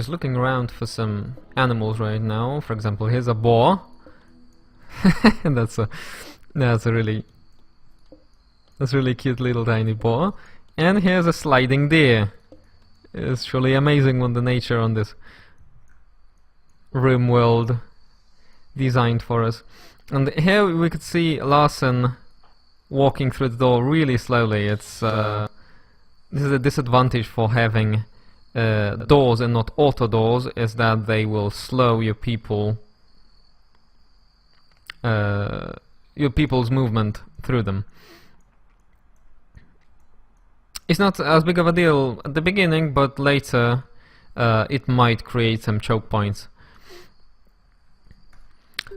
just looking around for some animals right now. For example, here's a boar. And that's a really cute little tiny boar. And here's a sliding deer. It's truly amazing what the nature on this Rimworld designed for us. And here we could see Larson walking through the door really slowly. It's this is a disadvantage for having doors and not auto doors, is that they will slow your people's movement through them. It's not as big of a deal at the beginning, but later it might create some choke points.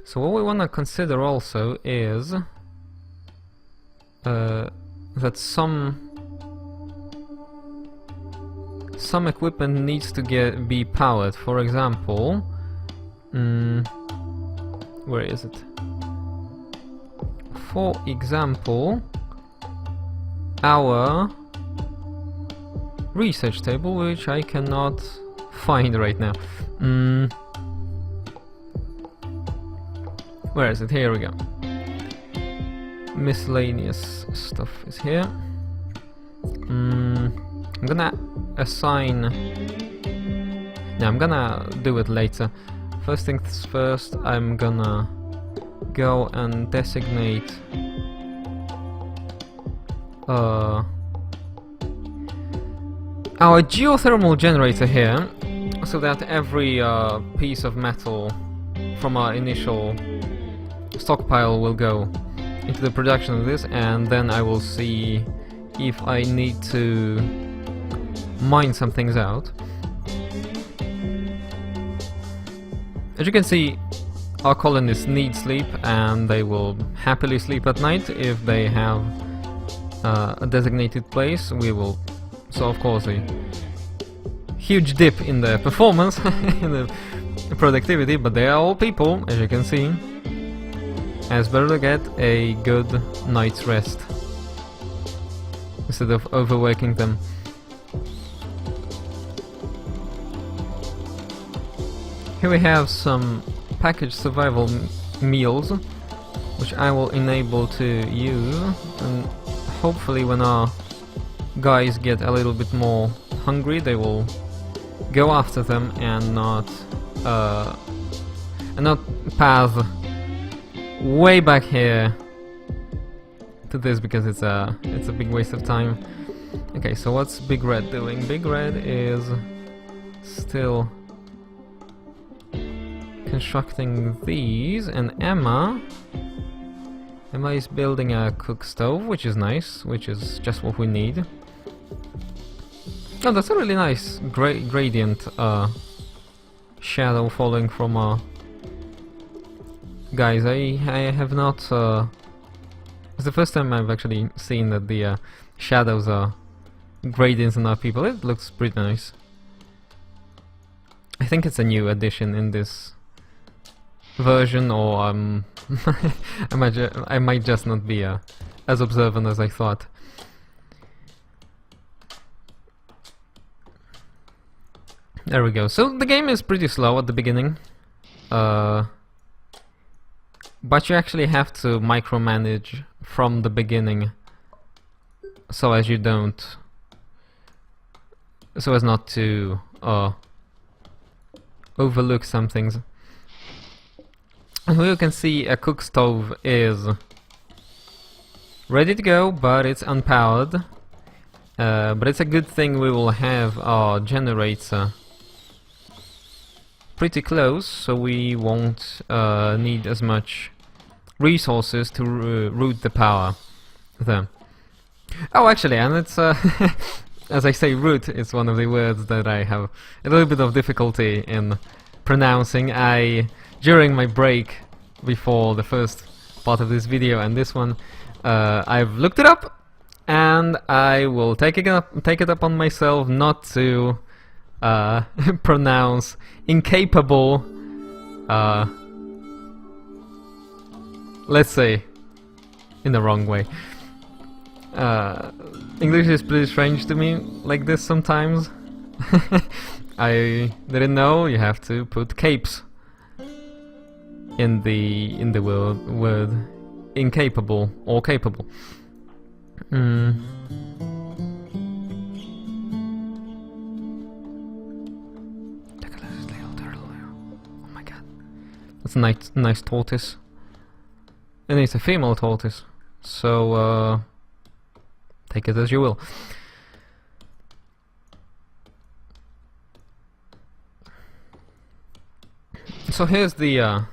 So what we want to consider also is that some equipment needs to be powered. For example, where is it? For example, our research table, which I cannot find right now. Where is it? Here we go. Miscellaneous stuff is here. I'm gonna assign... No, I'm gonna do it later. First things first, I'm gonna go and designate our geothermal generator here, so that every piece of metal from our initial stockpile will go into the production of this, and then I will see if I need to mine some things out. As you can see, our colonists need sleep, and they will happily sleep at night if they have a designated place. We will, so of course, a huge dip in the performance, in the productivity, but they are all people, as you can see. And it's better to get a good night's rest instead of overworking them. Here we have some packaged survival meals, which I will enable to use, and hopefully when our guys get a little bit more hungry, they will go after them and not path way back here to this, because it's a big waste of time. Okay, so what's Big Red doing? Big Red is still constructing these, and Emma is building a cook stove, which is nice, which is just what we need. Oh, that's a really nice gradient shadow falling from our guys. I have not... it's the first time I've actually seen that the shadows are gradients in our people. It looks pretty nice. I think it's a new addition in this version, or I might just not be as observant as I thought. There we go. So the game is pretty slow at the beginning, but you actually have to micromanage from the beginning, so as not to overlook some things. And here you can see a cook stove is ready to go, but it's unpowered. But it's a good thing we will have our generator pretty close, so we won't need as much resources to route the power there. Oh, actually, and it's as I say, route is one of the words that I have a little bit of difficulty in pronouncing. During my break before the first part of this video and this one, I've looked it up, and I will take it up on myself not to pronounce incapable, let's say, in the wrong way. English is pretty strange to me like this sometimes. I didn't know you have to put capes in the word incapable or capable. Look at this little turtle there. Oh my god. That's a nice tortoise. And it's a female tortoise. So take it as you will. So here's the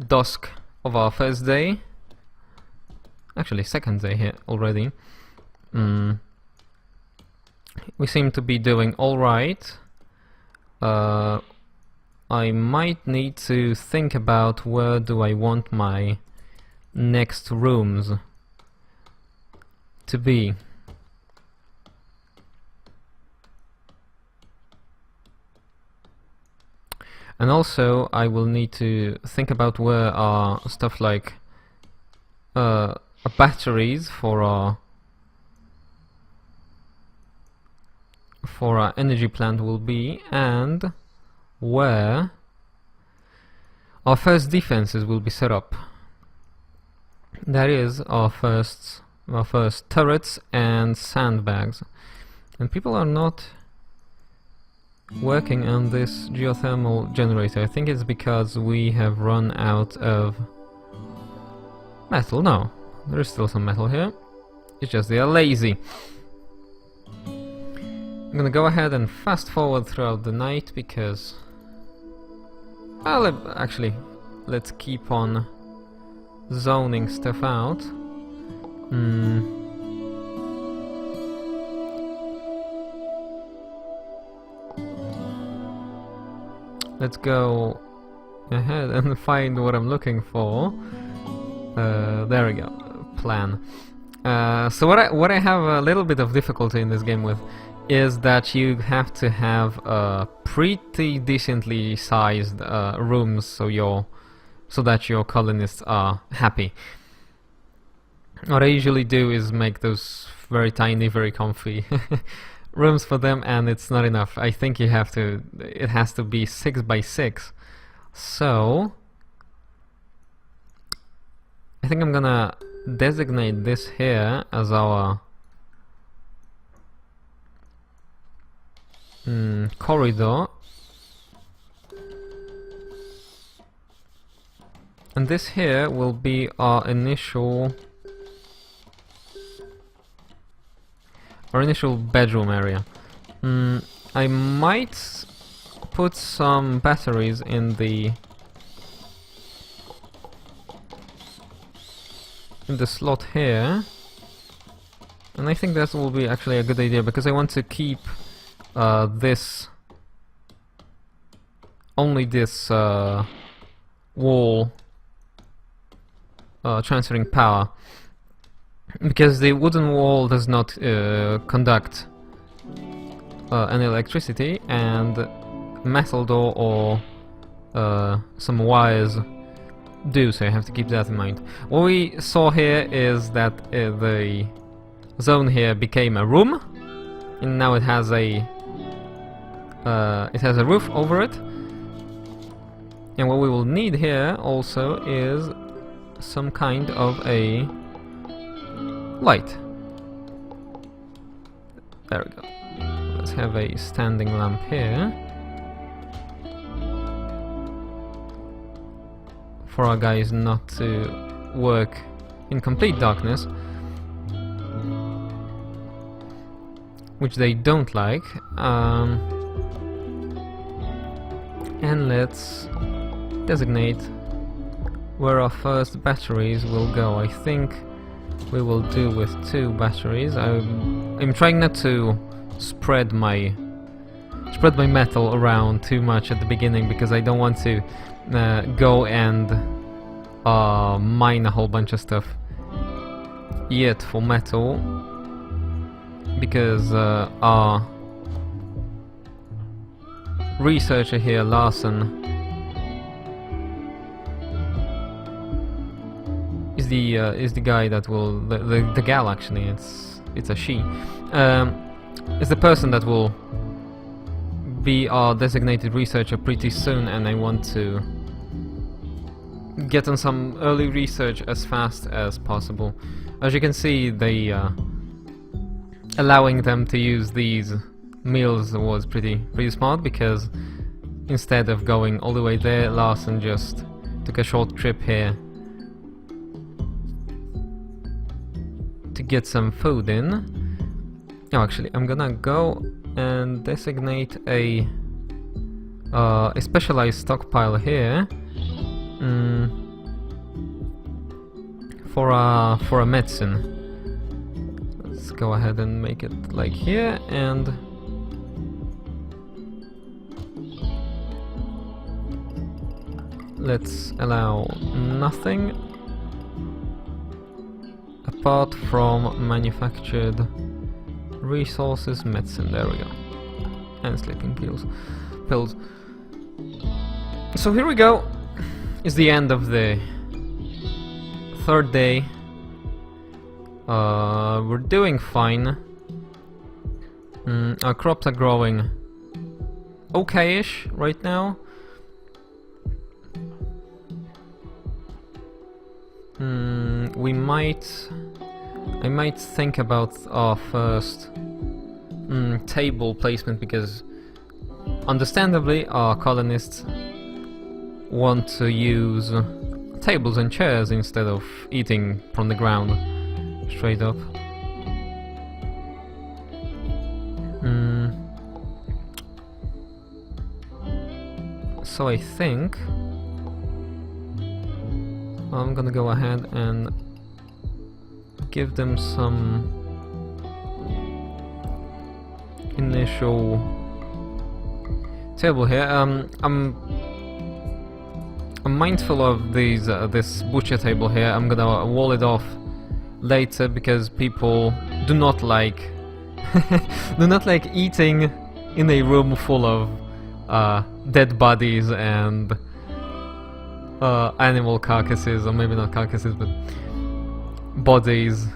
dusk of our first day. Actually, second day here already. We seem to be doing alright. I might need to think about where do I want my next rooms to be. And also I will need to think about where our stuff like batteries for our energy plant will be, and where our first defenses will be set up. That is our first turrets and sandbags. And people are not working on this geothermal generator. I think it's because we have run out of metal. No, there is still some metal here. It's just they are lazy. I'm gonna go ahead and fast forward throughout the night because... well, actually, let's keep on zoning stuff out. Let's go ahead and find what I'm looking for. There we go. Plan. So what I have a little bit of difficulty in this game with is that you have to have pretty decently sized rooms so that your colonists are happy. What I usually do is make those very tiny, very comfy rooms for them, and it's not enough. I think it has to be 6 by 6. So I think I'm gonna designate this here as our corridor, and this here will be our initial bedroom area. I might put some batteries in the slot here, and I think that will be actually a good idea because I want to keep this wall transferring power, because the wooden wall does not conduct any electricity, and metal door or some wires do, so you have to keep that in mind. What we saw here is that the zone here became a room, and now it has a roof over it. And what we will need here also is some kind of a light. There we go. Let's have a standing lamp here for our guys not to work in complete darkness, which they don't like. And let's designate where our first batteries will go. I think we will do with 2 batteries. I'm trying not to spread my metal around too much at the beginning because I don't want to go and mine a whole bunch of stuff yet for metal, because our researcher here, Larson, is the guy that will the gal, actually it's a she, is the person that will be our designated researcher pretty soon, and I want to get on some early research as fast as possible. As you can see, allowing them to use these mills was pretty smart, because instead of going all the way there, Larson just took a short trip here to get some food in. Oh, actually, I'm gonna go and designate a specialized stockpile here for a medicine. Let's go ahead and make it like here, and let's allow nothing apart from manufactured resources, medicine. There we go, and sleeping pills. So here we go. It's the end of the third day. We're doing fine. Our crops are growing okay-ish right now. I might think about our first table placement, because understandably our colonists want to use tables and chairs instead of eating from the ground straight up. So I think I'm gonna go ahead and give them some initial table here. I'm mindful of these this butcher table here. I'm gonna wall it off later, because people do not like eating in a room full of dead bodies and animal carcasses, or maybe not carcasses, but bodies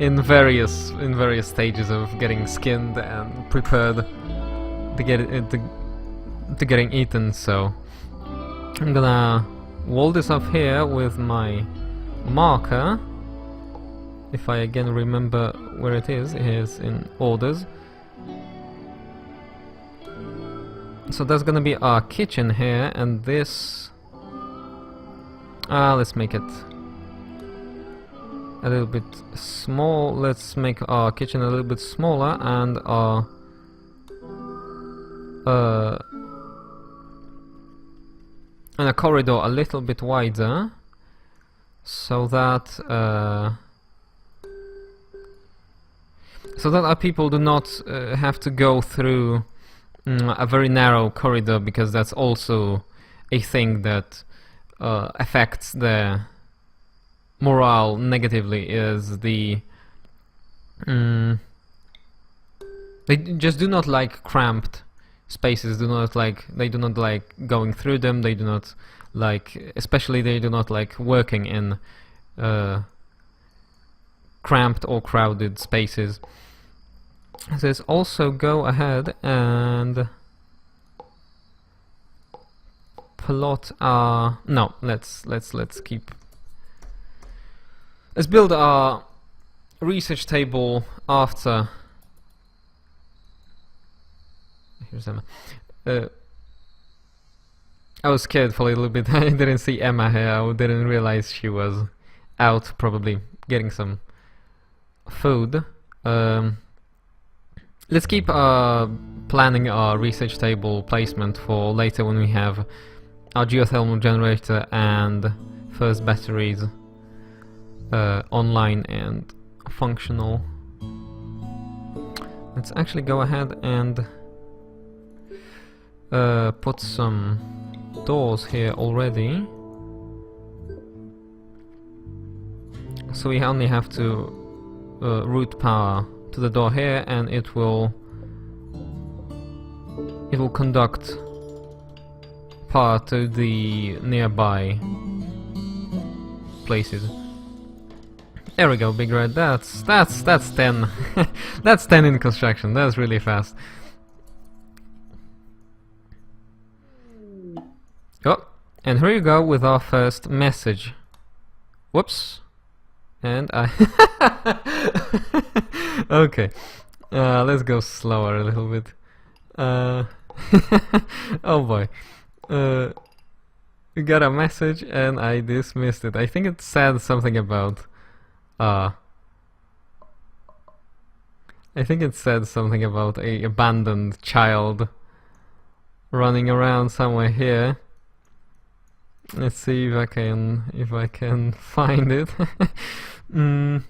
in various stages of getting skinned and prepared to getting eaten. So I'm gonna wall this off here with my marker. If I again remember where it is in orders. So that's gonna be our kitchen here, and this... let's make it a little bit small. Let's make our kitchen a little bit smaller, and our and a corridor a little bit wider, so that our people do not have to go through a very narrow corridor, because that's also a thing that affects their morale negatively. Is they just do not like cramped spaces. They do not like going through them. They do not like, especially they do not like working in cramped or crowded spaces. So let's also go ahead and plot our... No, let's build our research table after... Here's Emma. I was scared for a little bit. I didn't see Emma here. I didn't realize she was out, probably getting some food. Let's keep planning our research table placement for later, when we have our geothermal generator and first batteries online and functional. Let's actually go ahead and put some doors here already, so we only have to route power to the door here, and it will conduct power to the nearby places. There we go, Big Red. That's 10. That's 10 in construction. That's really fast. Oh, and here you go with our first message. Whoops. And I... Okay. Let's go slower a little bit. Oh boy. We got a message and I dismissed it. I think it said something about... I think it said something about a abandoned child running around somewhere here. Let's see if I can find it. That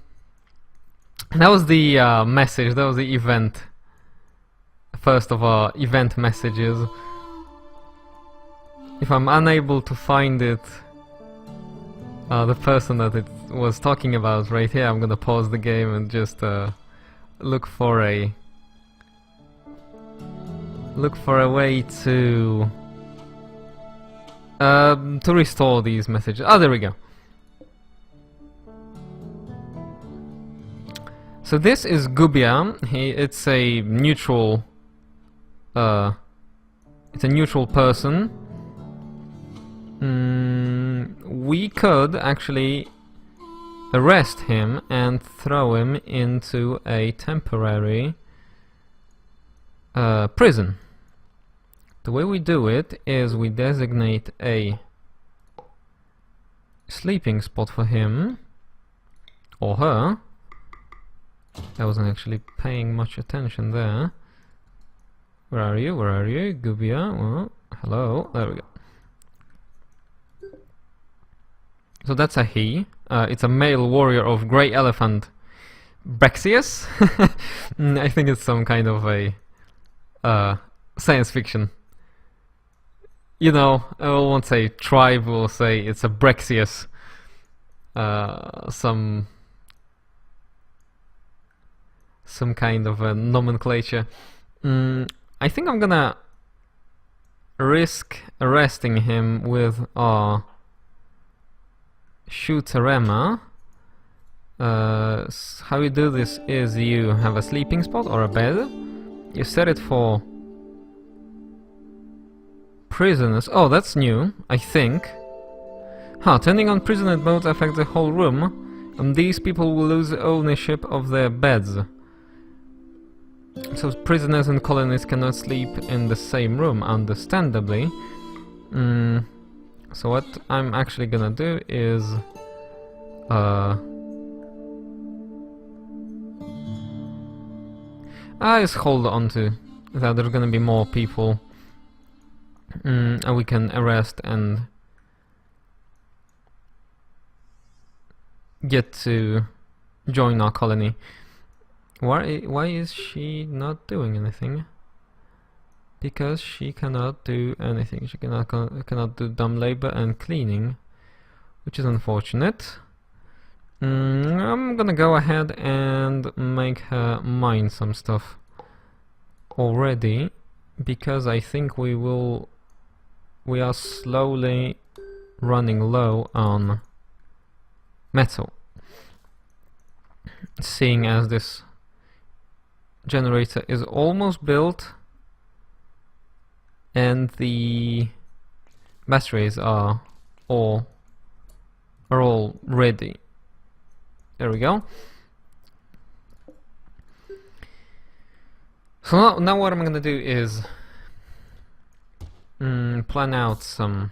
was the message. That was the event. First of our event messages. If I'm unable to find it, the person that it was talking about right here, I'm gonna pause the game and just look for a way to restore these messages. Oh, there we go. So this is Gubia. It's a neutral. It's a neutral person. We could actually arrest him and throw him into a temporary prison. The way we do it is we designate a sleeping spot for him or her. I wasn't actually paying much attention there. Where are you? Where are you? Gubia? Well, hello. There we go. So that's a he. It's a male warrior of Grey Elephant Brexius. I think it's some kind of a science fiction. You know, I won't say tribe, we'll say it's a Brexius. Some kind of a nomenclature. I think I'm gonna risk arresting him with our shooterema. How you do this is you have a sleeping spot or a bed. You set it for prisoners. Oh, that's new, I think. Turning on prisoner mode affects the whole room, and these people will lose ownership of their beds. So prisoners and colonists cannot sleep in the same room, understandably. So what I'm actually gonna do is I just hold on to that there's gonna be more people and we can arrest and get to join our colony. Why is she not doing anything? Because she cannot do anything. She cannot do dumb labor and cleaning, which is unfortunate. I'm gonna go ahead and make her mine some stuff already, because I think we are slowly running low on metal, seeing as this generator is almost built and the batteries are all ready. There we go. So now what I'm gonna do is plan out some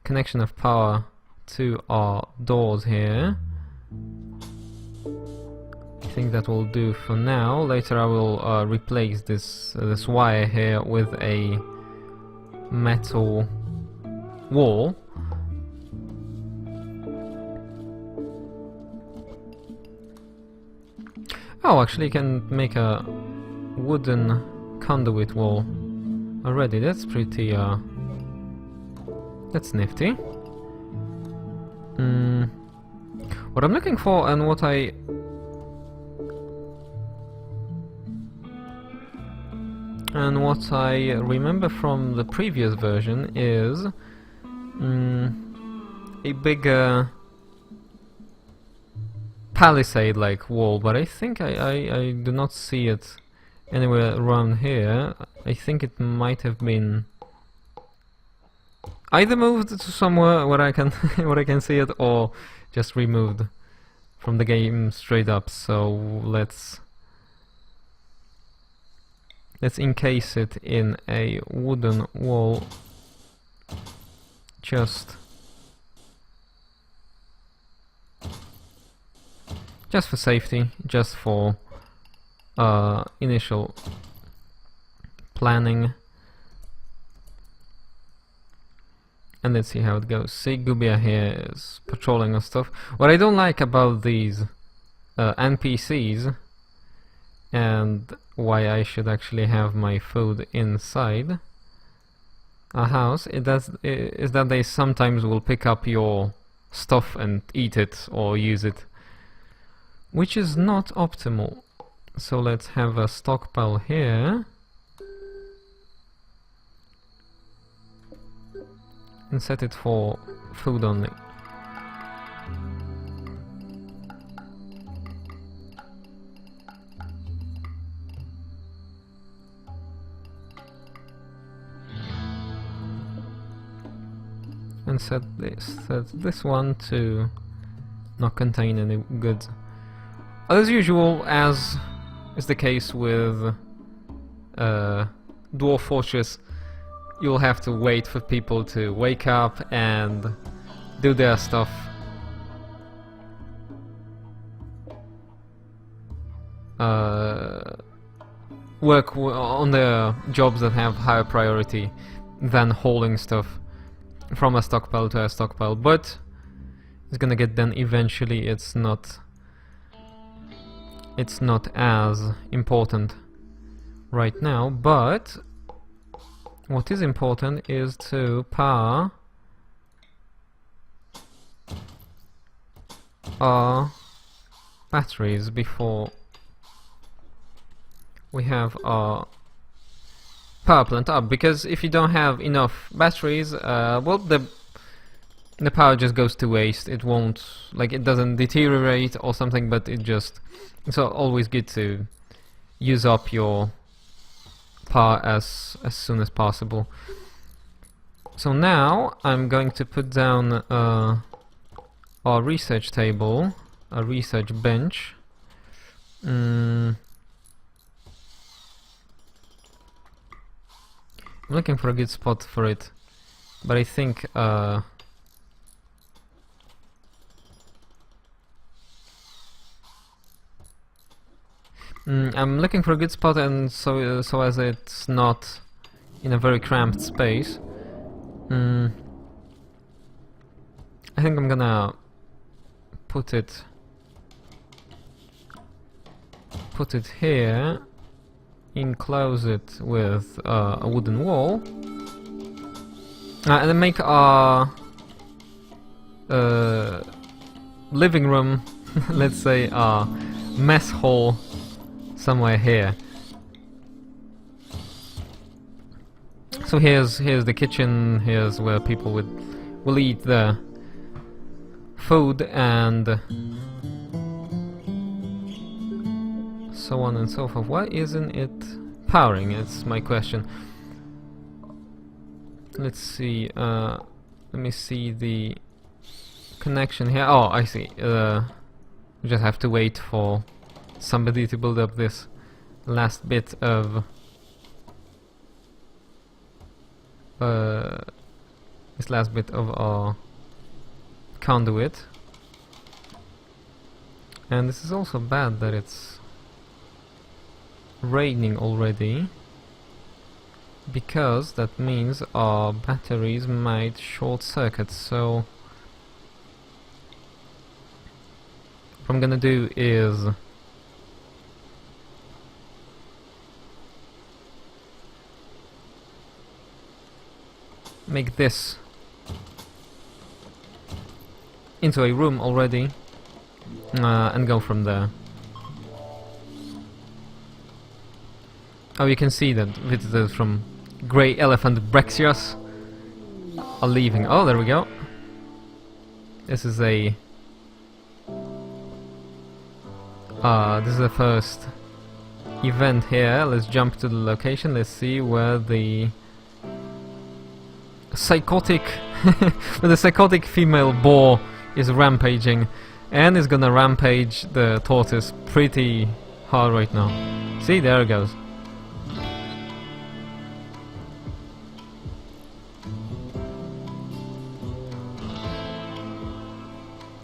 connection of power to our doors here. I think that will do for now. Later I will replace this wire here with a metal wall. Oh, actually you can make a wooden conduit wall already. That's pretty that's nifty. What I'm looking for and what I remember from the previous version is a bigger palisade-like wall, but I think I do not see it anywhere around here. I think it might have been either moved to somewhere where I can where I can see it, or just removed from the game straight up. So let's encase it in a wooden wall, just for safety, just for initial planning. And let's see how it goes. See, Gubia here is patrolling and stuff. What I don't like about these NPCs, and why I should actually have my food inside a house, is that they sometimes will pick up your stuff and eat it or use it, which is not optimal. So let's have a stockpile here and set it for food only. And set this one to not contain any goods. As usual, as is the case with Dwarf Fortress, you'll have to wait for people to wake up and do their stuff. Work on the jobs that have higher priority than hauling stuff from a stockpile to a stockpile, but it's gonna get done eventually. It's not as important right now, but what is important is to power our batteries before we have our power plant up, because if you don't have enough batteries, well, the power just goes to waste. It won't, like, it doesn't deteriorate or something, but it's always good to use up your power as soon as possible. So now I'm going to put down our research table, a research bench. I'm looking for a good spot for it, but I think I'm looking for a good spot, and so as it's not in a very cramped space. I think I'm gonna put it here, enclose it with a wooden wall, and then make our living room, let's say our mess hall, somewhere here. So here's the kitchen. Here's where people will eat their food, and so on and so forth. Why isn't it powering? It's my question. Let's see. Let me see the connection here. Oh, I see. We just have to wait for somebody to build up this last bit of our conduit. And this is also bad that it's raining already, because that means our batteries might short circuit. So what I'm gonna do is make this into a room already, and go from there. Oh, you can see that visitors from Grey Elephant Brexios are leaving. Oh, there we go. This is the first event here. Let's jump to the location. Let's see where the psychotic, where the psychotic female boar is rampaging, and is gonna rampage the tortoise pretty hard right now. See, there it goes.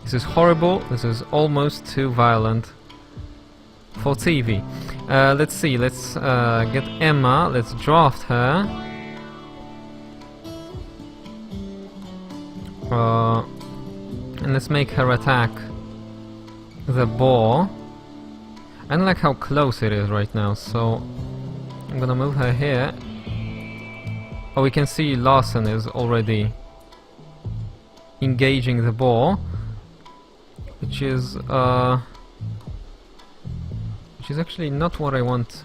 This is horrible. This is almost too violent for TV. Let's see. Let's get Emma. Let's draft her. And let's make her attack the boar. I don't like how close it is right now, so I'm gonna move her here. Oh, we can see Larson is already engaging the boar, which is actually not what I want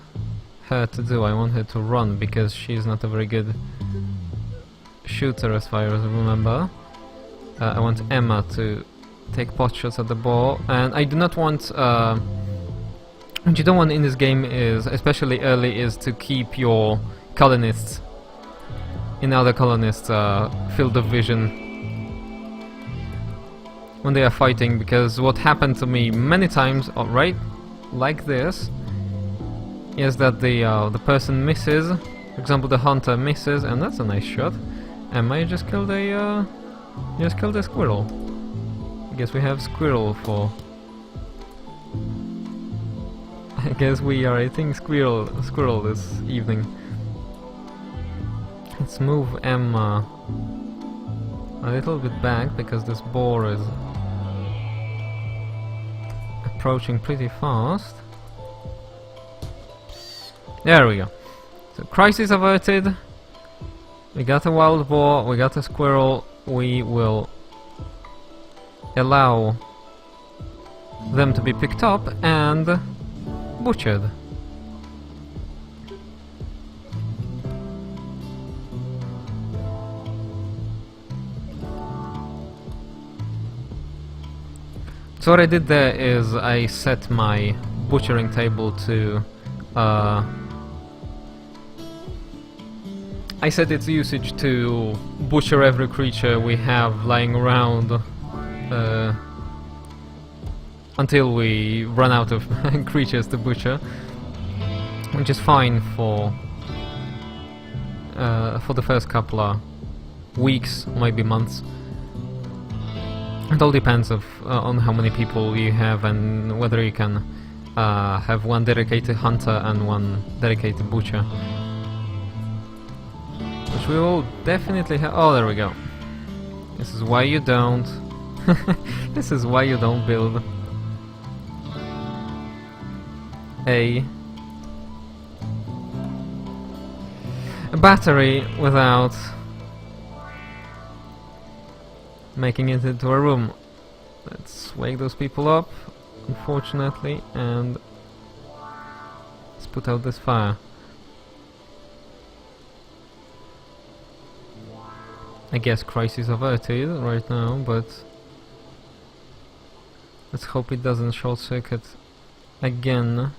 her to do. I want her to run because she's not a very good shooter as far as I remember. I want Emma to take pot shots at the boar, and I do not want what you don't want in this game is, especially early, is to keep your colonists in other colonists' field of vision when they are fighting, because what happened to me many times, right, like this, is that the person misses. For example, the hunter misses, and that's a nice shot. Emma, you just killed a squirrel. I guess we have squirrel for. I guess we are eating squirrel this evening. Let's move Emma a little bit back because this boar is approaching pretty fast. There we go. So crisis averted. We got a wild boar, we got a squirrel. We will allow them to be picked up and butchered. So what I did there is I set my butchering table to I set its usage to butcher every creature we have lying around until we run out of creatures to butcher, which is fine for the first couple of weeks, maybe months. It all depends on how many people you have and whether you can have one dedicated hunter and one dedicated butcher. Which we will definitely have. Oh, there we go. This is why you don't. This is why you don't build a battery without making it into a room. Let's wake those people up, unfortunately, and let's put out this fire. I guess crisis averted right now, but let's hope it doesn't short circuit again.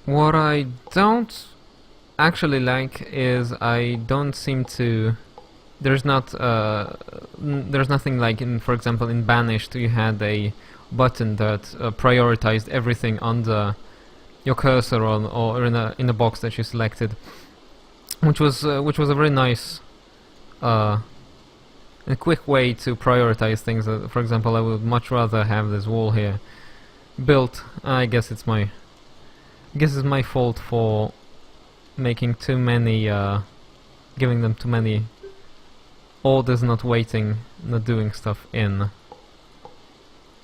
What I don't actually like is I don't seem to. There's nothing like in, for example, in Banished you had a button that prioritized everything under your cursor on or in a box that you selected, which was a very nice and quick way to prioritize things. For example, I would much rather have this wall here built. I guess it's my fault for making too many, giving them too many orders, not waiting, not doing stuff in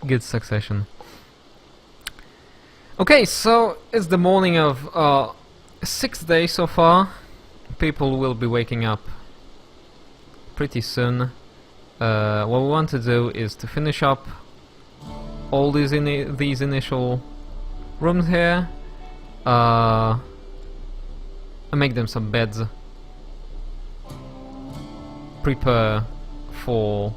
good succession. Okay, so it's the morning of 6th day so far. People will be waking up pretty soon. What we want to do is to finish up all these initial rooms here, and make them some beds. Prepare for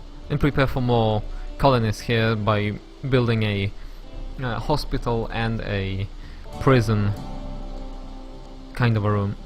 more colonists here by building a hospital and a prison kind of a room.